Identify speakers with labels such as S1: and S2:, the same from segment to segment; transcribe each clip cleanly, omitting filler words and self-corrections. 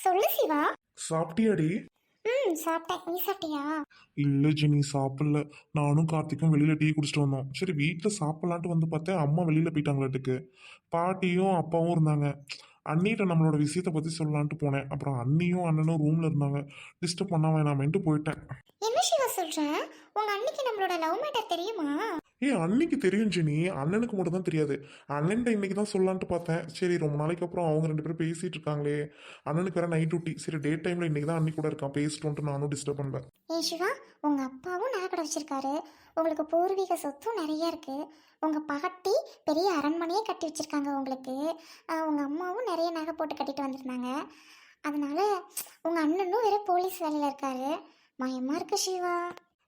S1: சொல்லு சிவா.
S2: சாப்பிட்டியாடி?
S1: சாப்பிட்டேன். நீ சாப்பிட்டியா?
S2: இல்ல ஜெனி, சாப்பிடல. நானும் கார்த்திக்கும் வெளியில டீ குடிச்சிட்டு வந்தோம். சரி வீட்டுல சாப்பிடலான்ட்டு வந்து பார்த்தேன், அம்மா வெளியில போயிட்டாங்களாட்டுக்கு. பாட்டியும் அப்பாவும் இருந்தாங்க. அண்ணிட்ட நம்மளோட விஷயத்த பத்தி சொல்லலான்ட்டு போனேன். அப்புறம் அண்ணியும் அண்ணனும் ரூம்ல இருந்தாங்க. டிஸ்டர்ப் பண்ண வேணாமேன்ட்டு போயிட்டேன்.
S1: என்ன சிவா சொல்ற? உங்க அன்னைக்கு நம்மளோட லவ் மேட்டர் தெரியுமா?
S2: அன்னைக்கு தெரியும் ஜெனி, அண்ணனுக்கு மட்டும் தான் தெரியாது. அண்ணன்ட்ட இன்னைக்கு தான் சொல்லலான்ட்டு பார்த்தேன். சரி ரொம்ப நாளைக்கு அப்புறம் அவங்க ரெண்டு பேரும் பேசிட்டு இருக்காங்களே. அண்ணனுக்கு வேற நைட் டியூட்டி. சரி டே டைம்ல இன்னைக்கு தான் அண்ணி கூட இருக்கான், பேசிட்டோன்ட்டு நானும் டிஸ்டர்ப் பண்ணல.
S1: ஏன் சிவா, உங்க அப்பாவும் நகைக்கடை வச்சிருக்காரு. உங்களுக்கு பூர்வீக சொத்தும் நிறைய இருக்கு. உங்க பாட்டி பெரிய அரண்மனையே கட்டி வச்சிருக்காங்க உங்களுக்கு. உங்க அம்மாவும் நிறைய நகை போட்டு கட்டிட்டு வந்திருந்தாங்க. அதனால உங்க அண்ணனும் வேற போலீஸ் வேலையில இருக்காரு. பயமா இருக்கு சிவா.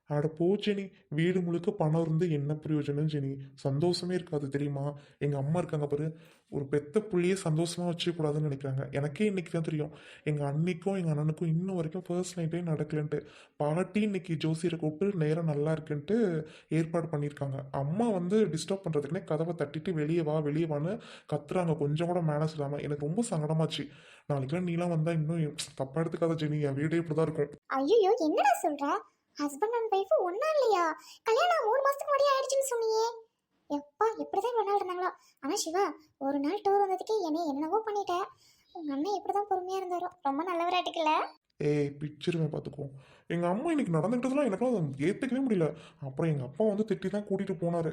S2: அட போ ஜெனி, வீடு முழுக்க பணம் இருந்து என்ன பிரயோஜனம் ஜெனி? சந்தோஷமே இருக்காது தெரியுமா? எங்க அம்மா இருக்காங்க பாரு, ஒரு பெத்த புள்ளியே சந்தோஷமா வச்சுக்க கூடாதுன்னு நினைக்கிறாங்க. எனக்கே இன்னைக்கு தான் தெரியும், எங்க அண்ணிக்கும் எங்க அண்ணனுக்கும் இன்னும் வரைக்கும் ஃபர்ஸ்ட் நைட்டே நடக்கலன்ட்டு. பாட்டி இன்னைக்கு ஜோசியரை கூப்பிட்டு நேரம் நல்லா இருக்குன்ட்டு ஏற்பாடு பண்ணியிருக்காங்க. அம்மா வந்து டிஸ்டர்ப் பண்றதுக்குன்னே கதவை தட்டிட்டு வெளியே வா வெளியே வான்னு கத்துறாங்க, கொஞ்சம் கூட மேனஸ் இல்லாம. எனக்கு ரொம்ப சங்கடமாச்சு. நாளைக்கெல்லாம் நீலாம் வந்தா இன்னும் தப்பா எடுத்துக்காத ஜெனி, என் வீடே இப்படிதான் இருக்கும்.
S1: ஐயோ, என்னடா சொல்ற? ஹஸ்பண்ட் அண்ட் ஒய்ஃப் ஒன்னா இல்லையா? கல்யாணம் 3 மாசத்துக்கு முன்னாடி ஆயிடுச்சுன்னு சொன்னியே. எப்பா எப்படிதான் இவ்வளவு நாள் இருந்தாங்களோ. ஆனா சிவா, ஒரு நாள் டூர் வந்ததுக்கு என்னவோ பண்ணிட்ட. உங்க அண்ணன் எப்படிதான் பொறுமையா இருந்தாரோ. ரொம்ப நல்லவராட்டுக்குல்ல.
S2: பிச்சிருவேன் பார்த்துக்கோ. எங்கள் அம்மா இன்னைக்கு நடந்துக்கிட்டதுலாம் எனக்குலாம் ஏற்றுக்கவே முடியல. அப்புறம் எங்கள் அப்பா வந்து திட்டி தான் கூட்டிகிட்டு போனார்.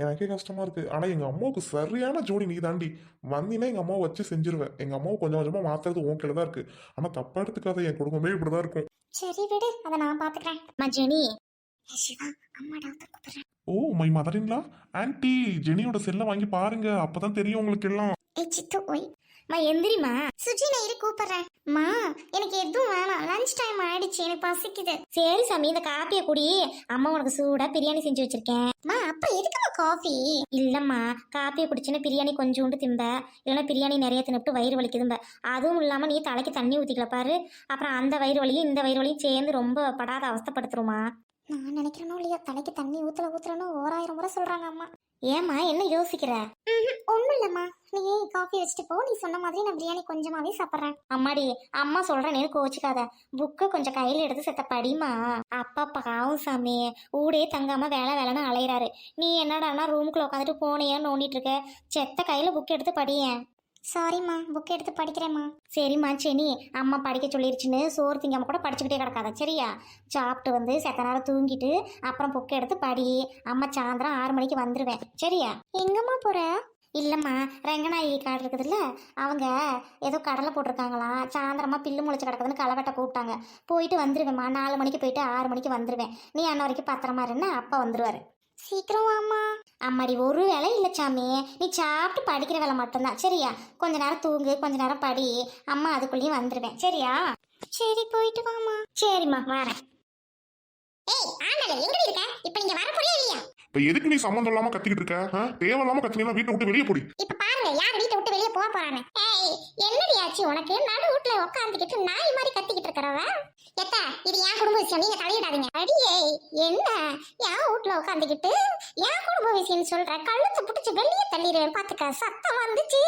S2: எனக்கே கஷ்டமாக இருக்குது. ஆனால் எங்கள் அம்மாவுக்கு சரியான ஜோடி நீ தாண்டி. வந்தீங்கன்னா எங்கள் அம்மாவை வச்சு செஞ்சிருவேன். எங்கள் அம்மாவை கொஞ்சம் கொஞ்சமாக மாற்றுறது ஓகேல தான் இருக்குது. ஆனால் தப்பாக எடுத்துக்காத, என் குடும்பமே இப்படி தான் இருக்கும்.
S1: சரி விடு, அதை நான் பாத்துக்கிறேன். மஜினி. சிவா, அம்மா டாக்டர் கூப்பிடுறேன்.
S2: Oh my மதரின்லா. ஆன்ட்டி, ஜெனியோட செல்லை வாங்கி பாருங்க, அப்பதான் தெரியும் உங்களுக்கு எல்லாம்.
S1: சித்து ஓய் மா, எந்திரிமா. சுஜி, நான் இரு கூப்பிடுறேன். மா, எனக்கு எதுவும் வேணாம். லஞ்ச் டைம் ஆயிடுச்சு, எனக்கு பசிக்குது. சரி சாமி, இந்த காப்பியை குடி. அம்மா உனக்கு சூடா பிரியாணி செஞ்சு வச்சிருக்கேன். மா, அப்ப எதுக்குமா காஃபி? இல்லம்மா, காப்பியை குடிச்சுன்னா பிரியாணி கொஞ்சோண்டு திம்ப, இல்லைன்னா பிரியாணி நிறைய தின்னுட்டு வயிறு வலிக்குதும்ப. அதுவும் இல்லாம நீ தலைக்கு தண்ணி ஊத்திக்கல பாரு. அப்புறம் அந்த வயிறு வலியும் இந்த வயிறு வலியும் சேர்ந்து ரொம்ப படாத அவஸ்தைப்படுத்துருமா. நான் நினைக்கிறேனோ இல்லையா, தலைக்கு தண்ணி ஊத்துறனோ 1000 முறை சொல்றாங்க அம்மா. ஏமா, என்ன யோசிக்கிற? ஒண்ணும் இல்லம்மா, நீ காஃபி வச்சுட்டு போ. நீ சொன்ன மாதிரி நான் பிரியாணி கொஞ்சமாவே சாப்பிட்றேன். அம்மாடி, அம்மா சொல்றேன்னு கோச்சிக்காத. புக்கு கொஞ்சம் கையில எடுத்து செத்த படிமா. அப்பா பாவும் சாமி, ஊடே தங்காம வேலைன்னு அலையிறாரு. நீ என்னடானா ரூமுக்குள்ள உட்காந்துட்டு போனையா நோண்டிட்டு இருக்க. செத்த கையில புக் எடுத்து படியேன். சாரிம்மா, புக் எடுத்து படிக்கிறேம்மா. சரிம்மா செனி, அம்மா படிக்க சொல்லிருச்சுன்னு சோறு திங்காம கூட படிச்சுக்கிட்டே கிடக்காத சரியா? சாப்பிட்டு வந்து செத்த நேரம் தூங்கிட்டு அப்புறம் புக் எடுத்து படி. அம்மா சாயந்தரம் 6 மணிக்கு வந்துருவேன் சரியா? எங்கம்மா போற? இல்லம்மா, ரெங்கநாயகி காடு இருக்குதுல்ல, அவங்க ஏதோ கடலை போட்டிருக்காங்களா, சாயந்தரமா பில்லு முளைச்சு கிடக்குதுன்னு களை வெட்ட கூப்பிட்டாங்க. போயிட்டு வந்துருவேம்மா. 4 மணிக்கு போயிட்டு 6 மணிக்கு வந்துருவேன். நீ அண்ணன் வரைக்கும் பத்திரமா இருன்னு அப்பா வந்துருவாரு. சீக்கிரம் வாம்மா. அம்மாடி, ஒரு வேலை இல்லை சாமி, நீ சாப்பிட்டு படிக்கிற வேலை மட்டும்தான் சரியா? கொஞ்ச நேரம் தூங்கு, கொஞ்ச நேரம் படி. அம்மா அதுக்குள்ளேயும் வந்துருவேன் சரியா? சரி, போயிட்டு வாமா. சரிம்மா, வரேன். ஏய் ஆண்டல, எங்க இருக்க? இப்போ நீங்க வர போறியா இல்லையா?
S2: இப்போ எதுக்கு நீ சம்மந்தம் இல்லாம கத்திக்கிட்டு இருக்க? தேவையில்லாம கத்தினா வீட்டை விட்டு வெளியே போடி.
S1: இப்போ பாருங்க, யார் வீட்டை விட்டு வெளியே போக போறானே. ஏய், என்னடி ஆச்சு உனக்கு? நடு வீட்ல உட்கார்ந்துக்கிட்டு நாய் மாதிரி கத்திக்கிட்டு இருக்கறவ. எத்தா, இது என் குடும்ப விஷயம், நீங்க தலையிடாதீங்க. அடியே, என்ன என் வீட்ல உட்கார்ந்துக்கிட்டு என் குடும்ப விஷயம் சொல்ற? கழுத்தை பிடிச்சி வெளியே தள்ளிடுவேன் பாத்துக்க. சத்தம் வந்துச்சு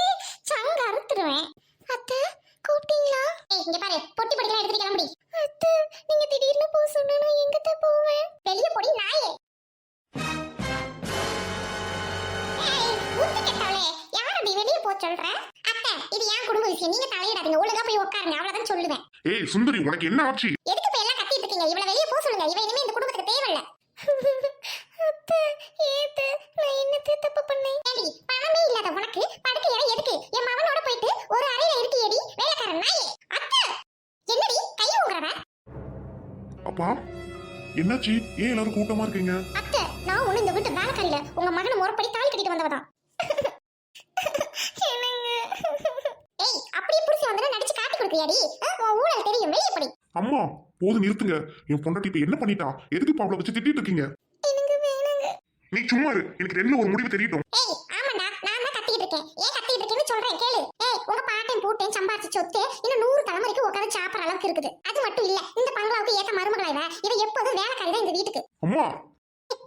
S1: சங்க அறுத்துடுவேன். அத்தை கூப்பிட்டீங்களா? ஏய் இங்க பாரு, பொட்டி பொடிலாம் எடுத்துட்டு கிளம்பி. அத்தை, நீங்க திடீர்னு போ சொன்னா நான் எங்கத்த போவேன்? வெளிய போடி நாயே. ஏய் ஊத்து கெட்டவளே, யாரடி வெளிய போ சொல்ற? அத்தை, இது என் குடும்ப விஷயம், நீங்க தலையிடாதீங்க. ஒழுங்கா போய் உட்காருங்க, அவ்வளவுதான் சொல்லுவேன்.
S2: ஏய் சுந்தரி, உனக்கு என்ன ஆச்சு?
S1: எதுக்கு இப்ப எல்லாம் கத்திட்டு இருக்கீங்க? இவளை வெளிய போ சொல்லுங்க. இவ இனிமே இந்த குடும்பத்துக்கு தேவையில்ல. அத்தை, ஏத்து நான் என்னத்த தப்பு பண்ணேன்? ஏடி, பணமே இல்லாத உனக்கு படுக்க இடம் எதுக்கு? என் மவனோட போயிட்டு ஒரு அறையில இருக்கியேடி வேலைக்காரன் நாயே. அத்தை, என்னடி கை ஊங்கறவ?
S2: அப்பா என்னாச்சு? ஏன் எல்லாரும் கூட்டமா இருக்கீங்க?
S1: அத்தை, நான் ஒண்ணு இந்த வீட்டு வேலைக்காரியில உங்க மகனை முறப்படி தாலி கட்டிட்டு வந்தவதான். ஏய், அப்படியே புடிச்சு வந்தா நடிச்சு காட்டி கொடுக்கியாடி? உன் ஊழல் தெரியும், வெளிய படி.
S2: அம்மா போது நிறுத்துங்க. என் பொண்டாட்டி இப்ப என்ன பண்ணிட்டா? எதுக்கு பாவல வச்சு திட்டிட்டு இருக்கீங்க?
S1: எனக்கு வேணுங்க.
S2: நீ சும்மா இரு, எனக்கு ரெண்டுல ஒரு முடிவு தெரியட்டும்.
S1: ஏய் ஆமாடா, நான் தான் கத்திட்டு இருக்கேன். ஏன் கத்திட்டு இருக்கேன்னு சொல்றேன் கேளு. ஏய், உங்க பாட்டையும் பூட்டையும் சம்பாதிச்ச சொத்து இன்னும் 100 தலைமுறைக்கு உட்காந்து சாப்பிடுற அளவுக்கு இருக்குது. அது மட்டும் இல்ல, இந்த பங்களாவுக்கு ஏத்த மருமகளா இவ எப்போதும் வேலைக்காரி தான் இந்த வீட்டுக்கு.
S2: அம்மா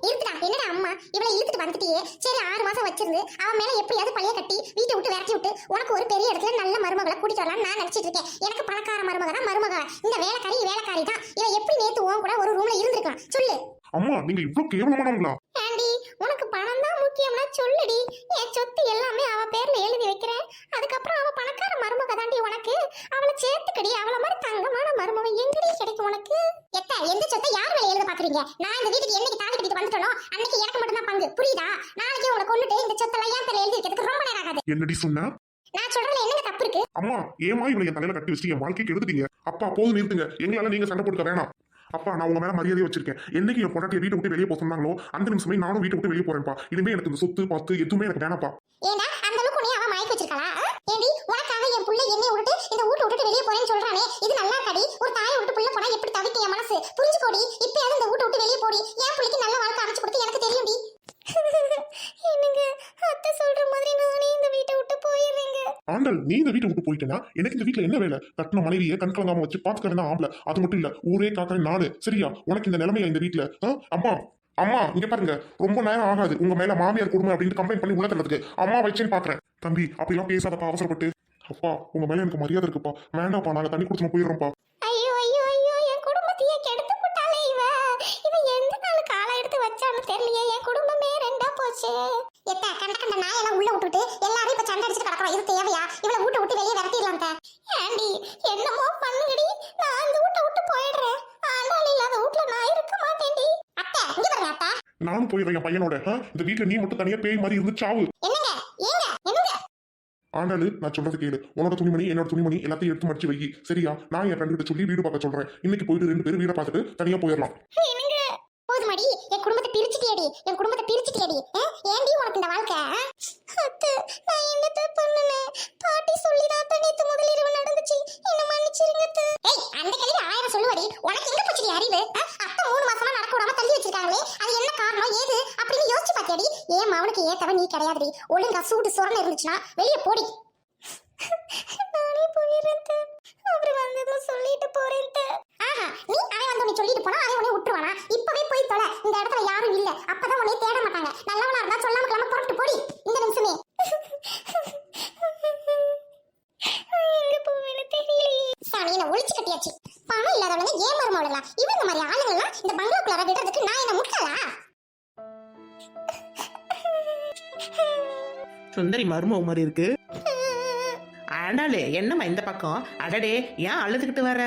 S1: இருக்குடா என்னடா அம்மா இவளை இழுத்துட்டு வந்துட்டியே. சரி 6 மாசம் வச்சிருந்து அவன் மேல எப்படியாவது பழைய கட்டி வீட்டை விட்டு விரட்டி விட்டு உனக்கு ஒரு பெரிய இடத்துல நல்ல மருமகளை கூட்டிட்டு வரலாம்னு நான் நினைச்சிட்டு இருக்கேன். எனக்கு பணக்கார மருமக தான் மருமக, இந்த வேலைக்காரி தான். இவ எப்படி நேத்து உன் கூட ஒரு ரூம்ல இருந்திருக்கலாம் சொல்லு.
S2: அம்மா நீங்க இவ்வளவு கேவலமானவங்களா?
S1: ஆண்டி உனக்கு பணம் தான் முக்கியம்னா சொல்லுடி. என் சொத்து எல்லாமே அவ பேர்ல எழுதி வைக்கிறேன். அதுக்கப்புறம் அவ பணக்கார மருமக தாண்டி உனக்கு. அவளை சேர்த்துக்கடி. அவள மாதிரி தங்கமான மருமக எங்கடி கிடைக்கும் உனக்கு? எந்த சொத்தை யார் மேல எழுத பாக்குறீங்க? நான் இந்த வீட்டுக்கு என்னைக்கு தாலி கட்டிட்டு வந்துட்டனோ அன்னைக்கு எனக்கு மட்டும் தான் பங்கு, புரியுதா? நாளைக்கு உங்களை கொண்டுட்டு இந்த சொத்தெல்லாம் என் பேர்ல எழுதி வைக்கிறதுக்கு ரொம்ப நேரம் ஆகாது.
S2: என்னடி சொன்ன?
S1: நான் சொல்றதுல என்னங்க தப்பு இருக்கு?
S2: அம்மா ஏமா இவளை என் தலையில கட்டி வச்சு என் வாழ்க்கைக்கு எடுத்துட்டீங்க. அப்பா போதும் நிறுத்துங்க. எங்களால நீங்க சண்டை போட்டுக்க வேணாம். அப்பா நான் உங்க மேல மரியாதையை வச்சிருக்கேன். என்னைக்கு என் பொண்டாட்டியை வீட்டை விட்டு வெளியே போக சொன்னாங்களோ அந்த நிமிஷமே நானும் வீட்டை விட்டு வெளியே போறேன்ப்பா. இனிமே எனக்கு இந்த சொத்து பத்து எதுவுமே எனக்கு வேணாப்பா.
S1: ஏண்டா அந்த அளவுக்கு உன்னை அவன் மயக்க வச்சிருக்காளா? ஏண்டி உனக்காக என் புள்ள என்னை விட்டுட்டு இந்த வீட்டை விட்டுட்டு வெளியே போறேன்னு சொல்றானே, இது நல்லா கடி. ஒரு தாயை விட்டு புள்ள போனா எப்படி தவிக்கும் என் மனசு, புரிஞ்சுக்கோடி. இப்பயாவது இந்த வீட்டை விட்டு வெளியே போடி. என் புள்ளைக்கு நல்ல வாழ்க்கை அமைச்சு கொடுத்து எனக்கு தெரியும்டி. என்னங்க அத்தை சொல்ற மாதிரி நானே இந்த வீட்டை விட்டு போயிடுறேங்க.
S2: ஆண்டல் நீ இந்த வீட்டை விட்டு போயிட்டேன்னா எனக்கு இந்த வீட்டுல என்ன வேலை? கட்டின மனைவியை கண் கலங்காம வச்சு பாத்துக்கிறதா ஆம்பளை. அது மட்டும் இல்ல ஊரே காக்கிறேன் நானு. சரியா? உனக்கு இந்த நிலைமையா இந்த வீட்டுல? அம்மா அம்மா இங்க பாருங்க, ரொம்ப நேரம் ஆகாது உங்க மேல மாமியார் கொடுமை அப்படின்னு கம்ப்ளைண்ட் பண்ணி உள்ள தள்ளதுக்கு. அம்மா வச்சேன்னு பாக்குறேன். தம்பி அப்படிலாம் பேசாதப்பா அவசரப்பட்டு. அப்பா உங்க மேல எனக்கு மரியாதை இருக்குப்பா. வேண்டாம்ப்பா நாங்க தண்ணி குடிச்சு போயிடுறோம்ப்பா.
S1: ஐயோ ஐயோ ஐயோ என் குடும்பத்தையே கெடுத்து போட்டாலே இவ எந்த நாள் காலை எடுத்து வச்சான்னு தெரியலையே. என் குடும்பமே ரெண்டா போச்சு. எத்த கண்ட நாயெல்லாம் உள்ள விட்டுட்டு எல்லாரும் இப்ப சண்டை அடிச்சுட்டு கிடக்குறோம். இது தேவையா? இவளை வீட்டை விட்டு வெளியே விரட்டிடலாம். ஆண்டி என்னமோ பண்ணுங்கடி. நான் இந்த வீட்டை விட்டு போயிடுறேன். ஆண்டாள் இல்லாத வீட்டுல நான் இருக்க மாட்டேன்டி. அத்தை இங்க பாருங்க அத்தை.
S2: நானும் போயிடுறேன் என் பையனோட. இந்த வீட்டுல நீ மட்டும் தனியா பேய் மாதிரி இருந்து சாவு.
S1: என்னங்க ஏங்க என்னங்க?
S2: ஆண்டாளு நான் சொல்றது கேளு. உன்னோட துணிமணி என்னோட துணிமணி எல்லாத்தையும் எடுத்து மடிச்சு வை. சரியா? நான் என் ஃப்ரெண்டு கிட்ட சொல்லி வீடு பார்க்க சொல்றேன். இன்னைக்கு போயிட்டு 2 பேரும் வீடை பார்த்துட்டு தனியா போயிடலாம்.
S1: என்னங்க போதுமாடி? என் குடும்பத்தை பிரிச்சுட்டியடி. ஏண்டி உனக்கு இந்த வாழ்க்கை? அத்தை நான் என்னத்த பண்ணுனேன்? பாட்டி சொல்லிதான் நேத்து முதலிரவு நடந்துச்சு. என்ன மன்னிச்சிருங்க அத்தை. ஏய் அந்த கேள்வி 1000 சொல்லுவாடி. உனக்கு எங்க போச்சுடி அறிவு? அத்தை 3 மாசமா நடக்க விடாம தள்ளி வச்சிருக்காங்களே, அது என்ன காரணம் ஏது அப்படின்னு யோசிச்சு பாத்தியாடி? ஏன் மவனுக்கு ஏத்தவ நீ கிடையாதுடி. ஒழுங்கா சூடு சொரணை இருந்துச்சுன்னா வெளியே போடி. நானே போயிடுறேன். அப்புறம் வந்ததும் சொல்லிட்டு போறேன். ஆஹா நீ அவன் வந்து உன்னை சொல்லிட்டு போனா அவன் உன்னை விட்டுருவானா? இப்பவே போய் தொலை. இந்த இடத்துல யாரும் இல்ல. அப்பதான் உன்னை தேட மாட்டாங்க. நல்லவனா இருந்தா சொல்லாம கிளம்ப புறப்பட்டு போடி இந்த நிமிஷமே. எங்க போவேன்னு தெரியலையே. சாமி என்ன ஒளிச்சு கட்டியாச்சு. பணம் இல்லாதவங்க ஏன் மருமவளா? இவங்க மாதிரி ஆளுங்கெல்லாம் இந்த பங்களாக்குள்ள விடுறதுக்கு நான் என்ன முட்டாளா?
S3: சுந்தரி மருமக மாதிரி இருக்கு. ஆண்டாளே என்னம்மா இந்த பக்கம்? அடடே ஏன் அழுதுகிட்டு வர?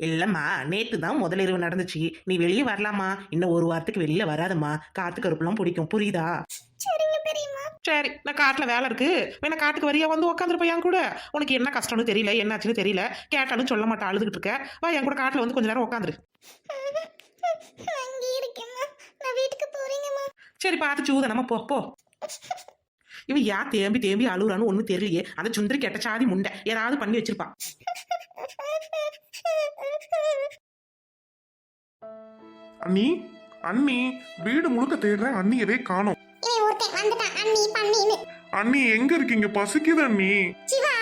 S3: இல்லம்மா நேத்து தான் முதலிரவு நடந்துச்சு. நீ வெளியே வரலாமா? இன்னும் 1 வாரத்துக்கு வெளியில வராதம்மா. காத்து கருப்புலாம் பிடிக்கும், புரியுதா?
S1: சரிங்க பெரியம்மா.
S3: சரி நான் காட்டுல வேலை இருக்கு. வேணா காட்டுக்கு வரியா வந்து உட்காந்துருப்ப என் கூட. உனக்கு என்ன கஷ்டம்னு தெரியல, என்னாச்சுன்னு தெரியல. கேட்டாலும் சொல்ல மாட்டா, அழுதுகிட்டு இருக்க. வா என் கூட காட்டுல வந்து கொஞ்ச நேரம் உட்காந்துரு.
S1: அங்கே இருக்கேம்மா. நான் வீட்டுக்கு போறேங்கம்மா.
S3: சரி பார்த்து சூதனமா போ போ. இவன் யா தேம்பி அழுகுறான்னு ஒன்னும் தெரியலையே. அந்த சுந்தரி கெட்ட சாதி முண்டை ஏதாவது பண்ணி வச்சிருப்பா.
S2: அண்ணி அண்ணி வீடு முழுக்க தேடுறேன். அண்ணி எதே காணோம்.
S1: இவன் ஒருத்தன் வந்துட்டான் அண்ணி பண்ணின்னு.
S2: அண்ணி எங்க இருக்கீங்க? பசிக்குது அண்ணி.
S1: சிவா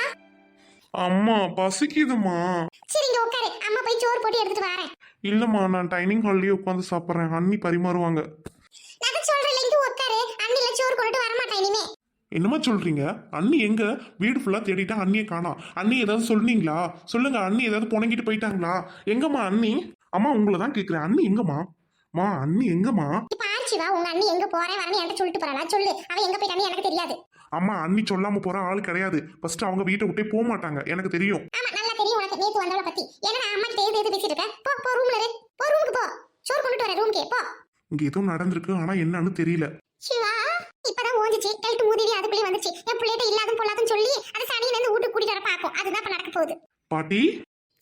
S2: அம்மா பசிக்குதுமா.
S1: சரி இங்க உட்காரு. அம்மா போய் சோறு போட்டு எடுத்துட்டு வரேன்.
S2: இல்லம்மா நான் டைனிங் ஹால்லயே உட்காந்து சாப்பிட்றேன். அண்ணி பரிமாறுவாங்க.
S1: நான் சொல்றேன் இங்க உட்காரு. அண்ணில சோறு கொண்டு வர மாட்டேன் இனிமே.
S2: என்னம்மா சொல்றீங்க? அண்ணி எங்க? வீடு ஃபுல்லா தேடிட்டா அண்ணியை காணோம். அண்ணி ஏதாவது சொன்னீங்களா? சொல்லுங்க. அண்ணி ஏதாவது புணங்கிட்டு போயிட்டாங்களா? எங்கம்மா அண்ணி? அம்மா உங்களை தான் கேட்குறேன். அண்ணி எங்கம்மா? மா அண்ணி எங்கம்மா?
S1: இப்ப ஆர்ச்சிவா உங்க அண்ணி எங்க போறேன் வரேன்னு என்கிட்ட சொல்லிட்டு போறாளா? சொல்லு. அவ எங்க போயிட்டான்னு எனக்கு தெரியாது.
S2: அம்மா அண்ணி சொல்லாம போற ஆள் கிடையாது. ஃபர்ஸ்ட் அவங்க வீட்டை விட்டே போக மாட்டாங்க, எனக்கு தெரியும்.
S1: ஆமா நல்லா தெரியும் உனக்கு. நேத்து வந்தவள பத்தி என்ன அம்மா கிட்ட எது பேசிட்டு இருக்க? போ போ ரூம்ல இரு. போ ரூமுக்கு போ. சோறு கொண்டு வர ரூமுக்கே போ.
S2: இங்க ஏதோ நடந்திருக்கு, ஆனா என்னன்னு தெரியல.
S1: சிவா இப்பதான் ஓஞ்சிச்சு. கழுத்து மூதிவி அதுக்குள்ளே வந்துச்சு. என் பிள்ளைகிட்ட இல்லாதும் பொல்லாதும் சொல்லி அது சனியில இருந்து வீட்டுக்கு கூட்டிட்டு வர பாக்கும். அதுதான் இப்ப நடக்க போகுது.
S2: பாட்டி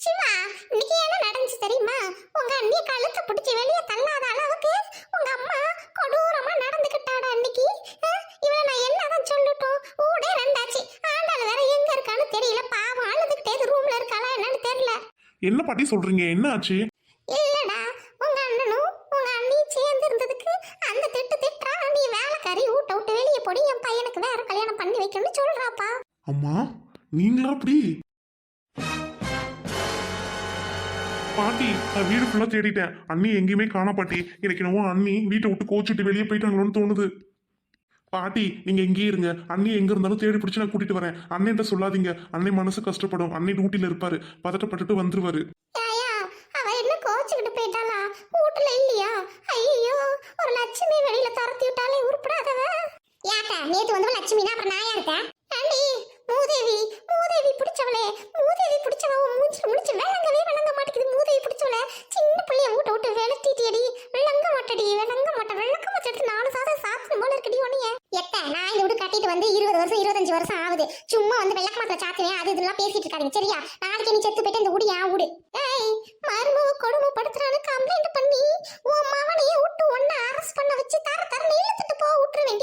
S1: சிவா இன்னைக்கு என்ன நடந்துச்சு தெரியுமா? உங்க அண்ணிய கழுத்தை பிடிச்சி வெளியே தள்ளாத அளவுக்கு உங்க அம்மா கொடூரமா நடந்துக்கிட்டாடா அன்னைக்கு. இவளை நான் என்னதான் சொல்லட்டும்? ஊடே ரெண்டாச்சு. ஆண்டாள் வேற எங்க இருக்கான்னு தெரியல. பாவம் அழுதுகிட்டே ரூம்ல இருக்காளா என்னன்னு தெரியல.
S2: என்ன பாட்டி சொல்றீங்க? என்ன ஆச்சு?
S1: இல்லடா உங்க அண்ணனும் உங்க அண்ணி சேர்ந்து இருந்ததுக்கு அந்த திட்டுறா. நீ வேலைக்காரி வீட்டை விட்டு வெளியே போடி. என் பையனுக்கு வேற கல்யாணம் பண்ணி வைக்கணும்னு சொல்றாப்பா.
S2: அம்மா நீங்களா அப்படி? பாட்டி நான் வீடு ஃபுல்லா தேடிட்டேன், அண்ணி எங்கேயுமே காணா பாட்டி. எனக்கு என்னவோ அண்ணி வீட்டை விட்டு கோச்சிட்டு வெளியே போயிட்டாங்களோன்னு தோணுது. பாட்டி நீங்க இங்கேயே இருங்க, அண்ணி எங்க இருந்தாலும் தேடி பிடிச்சு நான் கூட்டிட்டு வரேன். அண்ணன்ட்ட சொல்லாதீங்க, அன்னை மனசு கஷ்டப்படும். அண்ணி டியூட்டில இருப்பாரு, பதட்டப்பட்டுட்டு வந்துருவாரு.
S1: ஏயா அவ என்ன கோச்சுக்கிட்டு போயிட்டாளா? வீட்டுல இல்லையா? ஐயோ ஒரு லட்சுமி வெளியில துரத்தி விட்டாலே உருப்படாதவ. யாக்கா நேத்து வந்து லட்சுமினா அப்புறம் நான் இருக்கேன். ஆண்டி மூதேவி மூதேவி பிடிச்சவளே, மூதேவி பிடிச்சவ மூஞ்சில முடிச்சு விளங்க மாட்டேங்குது. மூதேவி பிடிச்சவளே, சின்ன பிள்ளைய வீட்டை விட்டு வெளட்டிட்டியடி. விளங்க மாட்டடி, விளங்க மாட்டை எடுத்து 4 சாதம் சாப்பிடும் போல இருக்கடி உனிய. எத்த நான் இந்த வீடு கட்டிட்டு வந்து 20 வருஷம் 25 வருஷம் ஆகுது. சும்மா வந்து விளக்க மாத்திர சாத்துவேன் அது இதெல்லாம் பேசிட்டு இருக்காங்க சரியா? நாளைக்கு நீ செத்து போயிட்டு இந்த வீடு என் வீடு. ஏய் மருமவ கொடுமைப்படுத்துறான்னு கம்ப்ளைண்ட் பண்ணி உன் மவனையே விட்டு ஒன்னு அரெஸ்ட் பண்ண வச்சு தர இழுத்துட்டு போ விட்டுருவேன்.